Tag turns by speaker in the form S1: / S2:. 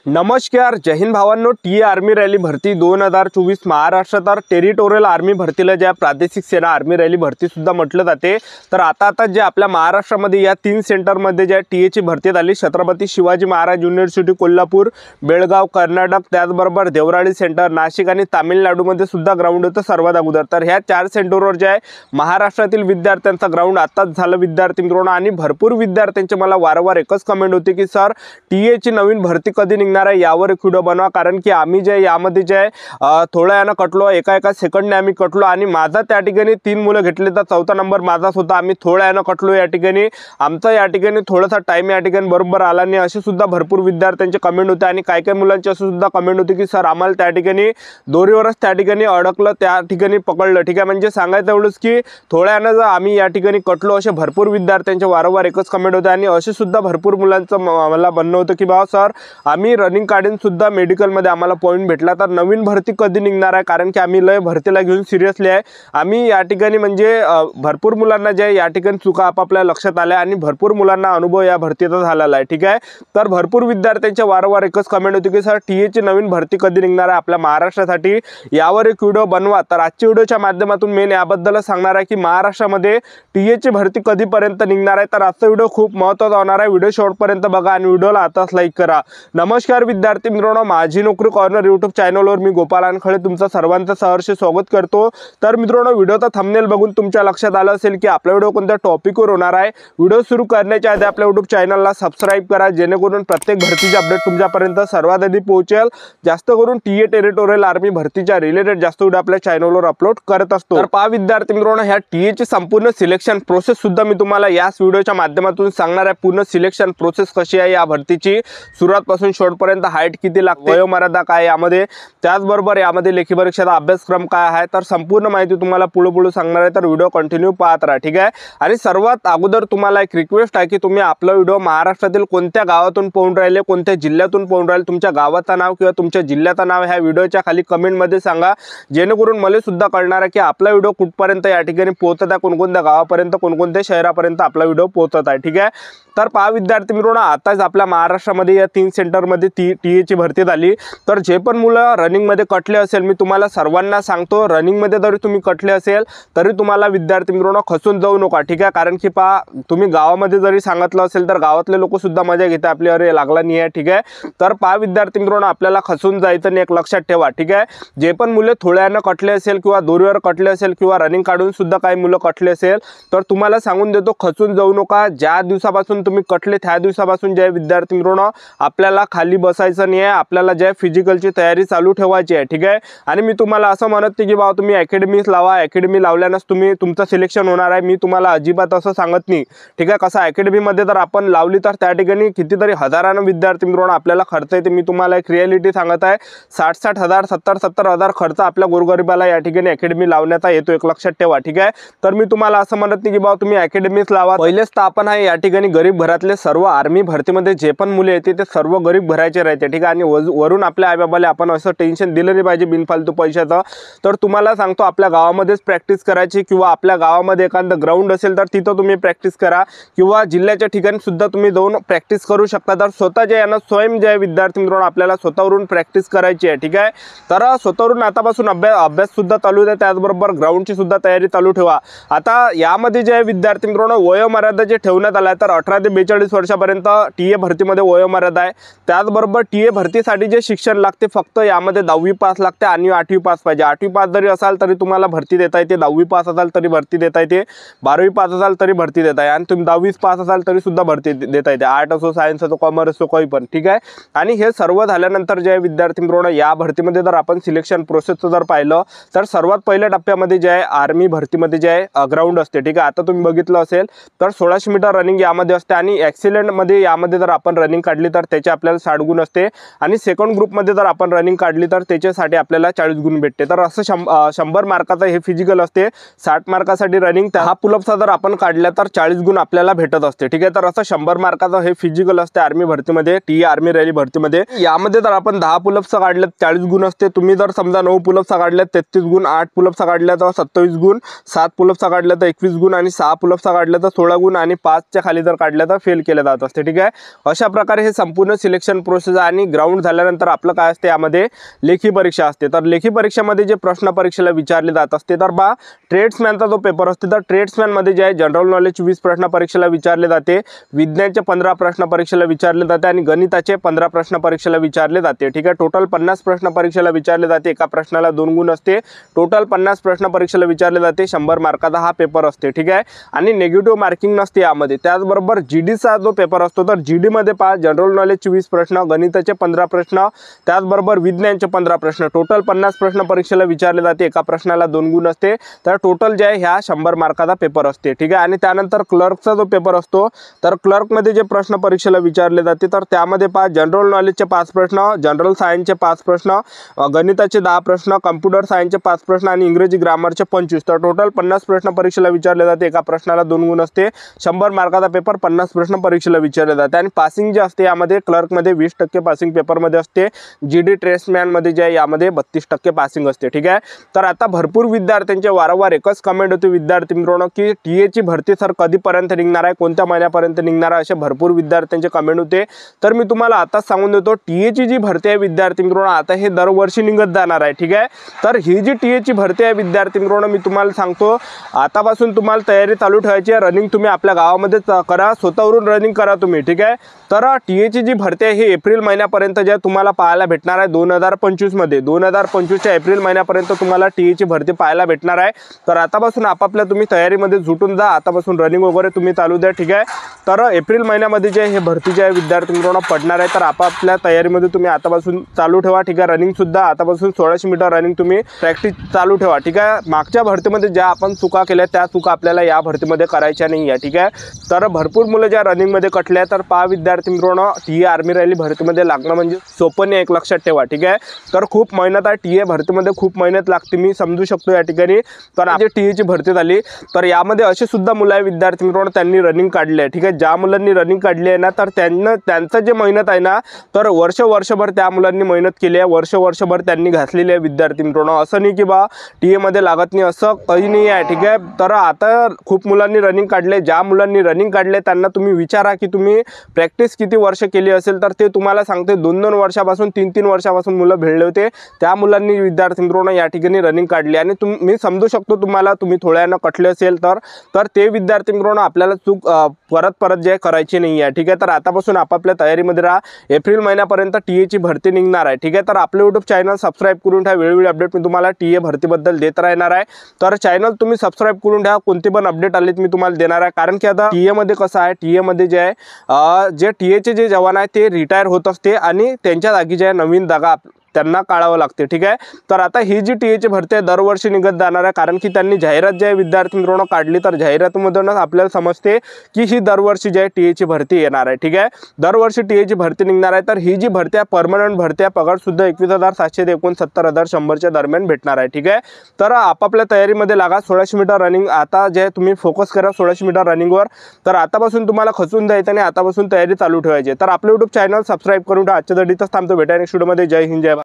S1: नमस्कार, जय हिंद भावांनो। T army rally भरती 2024 महाराष्ट्रात टेरिटोरियल आर्मी भरतीला ज्या प्रादेशिक सेना आर्मी रॅली भरती सुद्धा म्हटलं जाते। तर आता जे आपल्या महाराष्ट्रामध्ये या 3 सेंटरमध्ये ज्या टी ची भरती झाली, छत्रपती शिवाजी महाराज युनिव्हर्सिटी कोल्हापूर, बेळगाव कर्नाटक, त्याचबरोबर देवराळी सेंटर नाशिक आणि तामिळनाडूमध्ये सुद्धा ग्राउंड होतं सर्वात अगोदर। तर ह्या 4 सेंटरवर जे आहे महाराष्ट्रातील विद्यार्थ्यांचा ग्राउंड आताच झालं विद्यार्थी मित्रांनो। आणि भरपूर विद्यार्थ्यांचे मला वारंवार एकच कमेंट होते की सर टी ची नवीन भरती कधी निघणार आहे, यावर एक व्हिडिओ बनवा। कारण की आम्ही जे यामध्ये जे थोड्या यानं कटलो, एका सेकंडने आम्ही कटलो आणि माझा त्या ठिकाणी 3 मुलं घेतले तर 4था नंबर माझाच होता। आम्ही थोड्या यानं कटलो या ठिकाणी, आमचा या ठिकाणी थोडासा टाइम या ठिकाणी बरोबर आला नाही, असे सुद्धा भरपूर विद्यार्थ्यांचे कमेंट होते। आणि काही मुलांचे असे सुद्धा कमेंट होते की सर आम्हाला त्या ठिकाणी दोरीवरच त्या ठिकाणी अडकलं, त्या ठिकाणी पकडलं। ठीक आहे, म्हणजे सांगायचं एवढंच की थोड्या यानं जर आम्ही या ठिकाणी कटलो, असे भरपूर विद्यार्थ्यांचे वारंवार एकच कमेंट होते। आणि असे सुद्धा भरपूर मुलांचं मला म्हणणं होतं की बाबा सर आम्ही रनिंग काढून सुद्धा मेडिकल मध्ये आम्हाला पॉइंट भेटला, तर नवीन भरती कधी निघणार आहे। कारण की आम्ही लय भरतीला घेऊन सिरियसली आहे। आम्ही या ठिकाणी म्हणजे भरपूर मुलांना जे या ठिकाणी चुका आपापल्या लक्षात आल्या आणि भरपूर मुलांना अनुभव या भरतीचा झालेला आहे। ठीक आहे, तर भरपूर विद्यार्थ्यांच्या वारंवार एकच कमेंट होती की सर टी ची नवीन भरती कधी निघणार आहे आपल्या महाराष्ट्रासाठी, यावर एक व्हिडिओ बनवा। तर आजच्या व्हिडिओच्या माध्यमातून मी याबद्दल सांगणार आहे की महाराष्ट्रामध्ये टी ची भरती कधीपर्यंत निघणार आहे। तर आजचा व्हिडिओ खूप महत्त्वाचा होणार आहे, व्हिडिओ शेवटपर्यंत बघा आणि व्हिडिओला आताच लाईक करा। नमस्कार विद्यार्थी मित्रांनो, माझी नोकरी कॉर्नर यूट्यूब चॅनलवर मी गोपाल अनखळे तुमचं सर्वांचं सहर्ष स्वागत करतो। तर मित्रांनो, व्हिडिओचा थंबनेल बघून तुमच्या लक्षात आलं असेल की आपला व्हिडिओ कोणत्या टॉपिकवर होणार आहे। व्हिडिओ सुरू करण्याच्या आधी आपल्या यूट्यूब चॅनलला सबस्क्राइब करा, जेणेकरून प्रत्येक भरतीचे अपडेट तुमच्यापर्यंत सर्वात आधी पोहोचेल। जास्त करून टी टेरिटोरियल आर्मी भरतीच्या रिलेटेड जास्त व्हिडिओ आपल्या चॅनलवर अपलोड करत असतो। तर पहा विद्यार्थी मित्रांनो, ह्या टी ची संपूर्ण सिलेक्शन प्रोसेस सुद्धा मी तुम्हाला याच व्हिडिओच्या माध्यमातून सांगणार आहे। पूर्ण सिलेक्शन प्रोसेस कशी आहे या भरतीची, सुरुवातपासून शेवटपर्यंत, हाईट किती लागते, वयोमर्यादा काय यामध्ये, त्याचबरोबर यामध्ये लेखी परीक्षेचा अभ्यासक्रम काय आहे, तर संपूर्ण माहिती तुम्हाला पुढे सांगणार आहे। तर व्हिडिओ कंटिन्यू पाहत राहा। ठीक आहे, आणि सर्वात अगोदर तुम्हाला एक रिक्वेस्ट आहे की तुम्ही आपला व्हिडिओ महाराष्ट्रातील कोणत्या गावातून पाहून राहिले, कोणत्या जिल्ह्यातून पाहून राहिले, तुमच्या गावाचं नाव किंवा तुमच्या जिल्ह्याचं नाव ह्या व्हिडिओच्या खाली कमेंटमध्ये सांगा, जेणेकरून मला सुद्धा कळणार आहे की आपला व्हिडिओ कुठपर्यंत या ठिकाणी पोहोचत आहे, कोणकोणत्या गावापर्यंत, कोणकोणत्या शहरापर्यंत आपला व्हिडिओ पोहोचत आहे। ठीक आहे, तर पहा विद्यार्थी मित्रांनो, आताच आपल्या महाराष्ट्रामध्ये या 3 सेंटरमध्ये टी ची भरती झाली। तर जे पण मुलं रनिंग मध्ये कटले असेल, मी तुम्हाला सर्वांना सांगतो, रनिंग मध्ये जरी तुम्ही कटले असेल तरी तुम्हाला विद्यार्थी मित्रांनो खचून जाऊ नका। ठीक आहे, कारण की पहा तुम्ही गावामध्ये जरी सांगितलं असेल तर गावातले लोक सुद्धा मजा घेतात, आपली अरे लागला नाही आहे। ठीक आहे, तर पहा विद्यार्थी मित्रांनो, आपल्याला खचून जायचं नाही, एक लक्षात ठेवा। ठीक आहे, जे पण मुले थोड्यानं कटले असेल किंवा दोरीवर कटले असेल किंवा रनिंग काढून सुद्धा काही मुलं कटले असेल, तर तुम्हाला सांगून देतो खचून जाऊ नका। ज्या दिवसापासून तुम्ही कटले त्या दिवसापासून जे विद्यार्थी मित्रांनो आपल्याला खाली बसायचं नाही आहे, आपल्याला जे फिजिकलची तयारी चालू ठेवायची आहे। ठीक आहे, आणि मी तुम्हाला असं म्हणत नाही की बाबा तुम्ही अकॅडमीज लावा, अकॅडमी लावल्यानंच तुमचं सिलेक्शन होणार आहे, मी तुम्हाला अजिबात असं सांगत नाही। ठीक आहे, कसं अकॅडमीमध्ये जर आपण लावली तर त्या ठिकाणी कितीतरी हजारांना विद्यार्थी मित्रांनो आपल्याला खर्च येते। मी तुम्हाला एक रियालिटी सांगत आहे, 60-60 हजार 70-70 हजार खर्च आपल्या गोरगरिबाला या ठिकाणी अकॅडमी लावण्याचा येतो, एक लक्षात ठेवा। ठीक आहे, तर मी तुम्हाला असं म्हणत नाही की बाबा तुम्ही अकॅडमीज लावा। पहिलेच तर आपण आहे या ठिकाणी गरीब घरातले सर्व आर्मी भरतीमध्ये जे पण मुले येते ते सर्व गरीब घराचे राहते। ठीक आहे, आणि वरून आपल्या आईबाबाला आपण असं टेन्शन दिलं नाही पाहिजे बिनफालतू पैशाचं। तर तुम्हाला सांगतो, आपल्या गावामध्येच प्रॅक्टिस करायची किंवा आपल्या गावामध्ये एखादं ग्राउंड असेल तर तिथं तुम्ही प्रॅक्टिस करा, किंवा जिल्ह्याच्या ठिकाणी सुद्धा तुम्ही जाऊन प्रॅक्टिस करू शकता। तर स्वतःच्या यानं स्वयं जे विद्यार्थी मित्रांनो आपल्याला स्वतःवरून प्रॅक्टिस करायची आहे। ठीक आहे, तर स्वतःवरून आतापासून अभ्यास सुद्धा चालू द्या, त्याचबरोबर ग्राउंडची सुद्धा तयारी चालू ठेवा। आता यामध्ये जे विद्यार्थी मित्रांनो वयोमर्यादा जे ठेवण्यात आला आहे, तर 18 ते 42 वर्षापर्यंत टी भरतीमध्ये वयोमर्यादा आहे। त्याचबरोबर टी भरतीसाठी जे शिक्षण लागते फक्त यामध्ये 10वी पास लागते आणि 8वी पास पाहिजे। 8वी पास जरी असाल तरी तुम्हाला भरती देता येते, 10वी पास असाल तरी भरती देता येते, 12वी पास असाल तरी भरती देता येते, आणि तुम्ही 10वी पास असाल तरी सुद्धा भरती देता येते, आर्ट असो, सायन्स असो, कॉमर्स असो, काही पण। ठीक आहे, आणि हे सर्व झाल्यानंतर जे विद्यार्थी मित्रांनो या भरतीमध्ये जर आपण सिलेक्शन प्रोसेसचं जर पाहिलं तर सर्वात पहिल्या टप्प्यामध्ये जे आहे आर्मी भरतीमध्ये जे आहे ग्राउंड असते। ठीक आहे, आता तुम्ही बघितलं असेल तर 1600 मीटर रनिंग यामध्ये असते, आणि ॲक्सिलेंट मध्ये यामध्ये जर आपण रनिंग काढली तर त्याचे आपल्याला 60 गुण असते, आणि सेकंड ग्रुपमध्ये जर आपण रनिंग काढली तर त्याच्यासाठी आपल्याला 40 गुण भेटते। तर असं 100 मार्काचं हे फिजिकल असते, 60 मार्कासाठी रनिंग, 10 पुलअपचा जर आपण काढल्या तर 40 गुण आपल्याला भेटत असते। ठीक आहे, तर असं 100 मार्काचं हे फिजिकल असते आर्मी भरतीमध्ये, टी आर्मी रॅली भरतीमध्ये। यामध्ये जर आपण 10 पुलअपचा काढले 40 गुण असते, तुम्ही जर समजा 9 पुलअपचा काढले 33 गुण, 8 पुलअपचा काढल्या तर 27 गुण, 7 पुलअपचा काढल्या तर 21 गुण, आणि 6 पुलअपचा काढल्या तर 16 गुण, आणि 5च्या खाली जर काढल्या म्हटलं तर फेल केलं जात असते। ठीक आहे, अशा प्रकारे हे संपूर्ण सिलेक्शन प्रोसेस आणि ग्राउंड झाल्यानंतर आपलं काय असते, यामध्ये लेखी परीक्षा असते। तर लेखी परीक्षेमध्ये जे प्रश्न परीक्षेला विचारले जात असते, तर बा ट्रेड्समॅनचा जो पेपर असते, तर ट्रेड्समॅनमध्ये जे आहे जनरल नॉलेज 20 प्रश्न परीक्षेला विचारले जाते, विज्ञानचे 15 प्रश्न परीक्षेला विचारले जाते आणि गणिताचे 15 प्रश्न परीक्षेला विचारले जाते। ठीक आहे, टोटल 50 प्रश्न परीक्षेला विचारले जाते, एका प्रश्नाला 2 गुण असते, टोटल 50 प्रश्न परीक्षेला विचारले जाते, 100 मार्काचा हा पेपर असते। ठीक आहे, आणि नेगेटिव्ह मार्किंग नसते यामध्ये। त्याचबरोबर जीडीचा जो पेपर असतो, तर जीडी मध्ये पहा जनरल नॉलेजचे 20 प्रश्न, गणिताचे 15 प्रश्न, त्याचबरोबर विज्ञानचे 15 प्रश्न, टोटल 50 प्रश्न परीक्षेला विचारले जाते, एका प्रश्नाला 2 गुण असते, तर टोटल जे आहे ह्या 100 मार्काचा पेपर असते। ठीक आहे, आणि त्यानंतर क्लर्कचा जो पेपर असतो, तर क्लर्कमध्ये जे प्रश्न परीक्षेला विचारले जाते, तर त्यामध्ये पहा जनरल नॉलेजचे 5 प्रश्न, जनरल सायन्सचे 5 प्रश्न, गणिताचे 10 प्रश्न, कम्प्युटर सायन्सचे 5 प्रश्न आणि इंग्रजी ग्रामरचे 25, तर टोटल 50 प्रश्न परीक्षेला विचारले जाते, एका प्रश्नाला 2 गुण असते, 100 मार्काचा पेपर 50 प्रश्न परीक्षेला विचारले जाते। आणि पासिंग जे असते यामध्ये क्लर्कमध्ये 20% पासिंग पेपरमध्ये असते, जीडी ट्रेड्समॅनमध्ये जे आहे यामध्ये 32% पासिंग असते। ठीक आहे, तर आता भरपूर विद्यार्थ्यांचे वारंवार एकच कमेंट होते विद्यार्थी मित्रांनो, की टीएची भरती सर कधीपर्यंत निघणार आहे, कोणत्या महिन्यापर्यंत निघणार आहे, असे भरपूर विद्यार्थ्यांचे कमेंट होते। तर मी तुम्हाला आताच सांगून देतो, टीएची जी भरती आहे विद्यार्थी मित्रांनो, आता हे दरवर्षी निघत जाणार आहे। ठीक आहे, तर ही जी टीएची भरती आहे विद्यार्थी मित्रांनो, मी तुम्हाला सांगतो आतापासून तुम्हाला तयारी चालू ठेवायची आहे। रनिंग तुम्ही आपल्या गावामध्ये करा, स्वतःवरून रनिंग करा तुम्ही। ठीक आहे, तर टीएची जी भरती आहे ही एप्रिल महिन्यापर्यंत जे तुम्हाला पाहायला भेटणार आहे 2025 मध्ये, 2025च्या एप्रिल महिन्यापर्यंत तुम्हाला टीएची भरती पाहायला भेटणार आहे। तर आतापासून आपापल्या तुम्ही तयारीमध्ये जुटून जा, आतापासून रनिंग वगैरे तुम्ही चालू द्या। ठीक आहे, तर एप्रिल महिन्यामध्ये जे हे भरती जे आहे विद्यार्थी मित्रांनो पडणार आहे, तर आपापल्या तयारीमध्ये तुम्ही आतापासून चालू ठेवा। ठीक आहे, रनिंग सुद्धा आतापासून 1600 मीटर रनिंग तुम्ही प्रॅक्टिस चालू ठेवा। ठीक आहे, मागच्या भरतीमध्ये ज्या आपण चुका केल्या त्या चुका आपल्याला या भरतीमध्ये करायच्या नाही आहे। ठीक आहे, तर भरपूर मुलं ज्या रनिंगमध्ये कटल्या, तर पहा विद्यार्थी मित्रांनो, टीए आर्मी रॅली भरतीमध्ये लागणं म्हणजे सोपं नाही, एक लक्षात ठेवा। ठीक आहे, तर खूप मेहनत आहे, टीए भरतीमध्ये खूप मेहनत लागते, मी समजू शकतो या ठिकाणी। तर जे टीएची भरती झाली, तर यामध्ये असे सुद्धा मुलं आहे विद्यार्थी मित्रांनो, त्यांनी रनिंग काढली आहे। ठीक आहे, ज्या मुलांनी रनिंग काढली आहे ना, तर त्यांचं जे मेहनत आहे ना, तर वर्षभर त्या मुलांनी मेहनत केली आहे, वर्षभर त्यांनी घासलेली आहे विद्यार्थी मित्रांनो। असं नाही की बा टीए मध्ये लागत नाही, असं काही नाही आहे। ठीक आहे, तर आता खूप मुलांनी रनिंग काढले, ज्या मुलांनी रनिंग काढले त्यांना तुम्ही विचारा की तुम्ही प्रॅक्टिस किती वर्ष केली असेल, तर ते तुम्हाला सांगते 2-2 वर्षापासून 3-3 वर्षापासून मुलं भेटले होते, त्या मुलांनी विद्यार्थी मित्रांनो या ठिकाणी रनिंग काढली। आणि मी समजू शकतो तुम्हाला, तुम्ही थोड्यानं कटले असेल तर ते विद्यार्थी मित्रांनो आपल्याला चूक परत जे करायची नाही आहे। ठीक आहे, तर आतापासून आपापल्या तयारीमध्ये राहा, एप्रिल महिन्यापर्यंत टीएची भरती निघणार आहे। ठीक आहे, तर आपले यूट्यूब चॅनल सबस्क्राईब करून ठेवा, वेळोवेळी अपडेट मी तुम्हाला टीए भरतीबद्दल देत राहणार आहे। तर चॅनल तुम्ही सबस्क्राईब करून ठेवा, कोणते पण अपडेट आलेत मी तुम्हाला देणार आहे। कारण की आता टीए मध्ये कसं आहे, टीए मध्ये जे आहे जे टीएचे जे जवान आहे ते रिटायर होत असते आणि त्यांच्या जागी जे नवीन जागा त्यांना काढावं लागते। ठीक आहे, तर आता ही जी टीएची भरती आहे दरवर्षी निघत जाणार आहे, कारण की त्यांनी जाहिरात जे विद्यार्थी मित्रांनो काढली, तर जाहिरातीमधूनच आपल्याला समजते की ही दरवर्षी जे टीएची भरती येणार आहे। ठीक आहे, दरवर्षी टीएची भरती निघणार आहे। तर ही जी भरती आहे परमनंट भरती आहे, पगार सुद्धा 21,700 ते 69,100च्या दरम्यान भेटणार आहे। ठीक आहे, तर आपापल्या तयारीमध्ये लागा, 1600 मीटर रनिंग आता जे तुम्ही फोकस करा 1600 मीटर रनिंगवर, तर आतापासून तुम्हाला खचून द्यायचं आणि आतापासून तयारी चालू ठेवायची। तर आपले यूट्यूब चॅनल सबस्क्राईब करून ठेवा। आजच्या दिवसात थांबतो, भेटा नेक्स्ट व्हिडिओमध्ये। जय हिंद, जय भारत।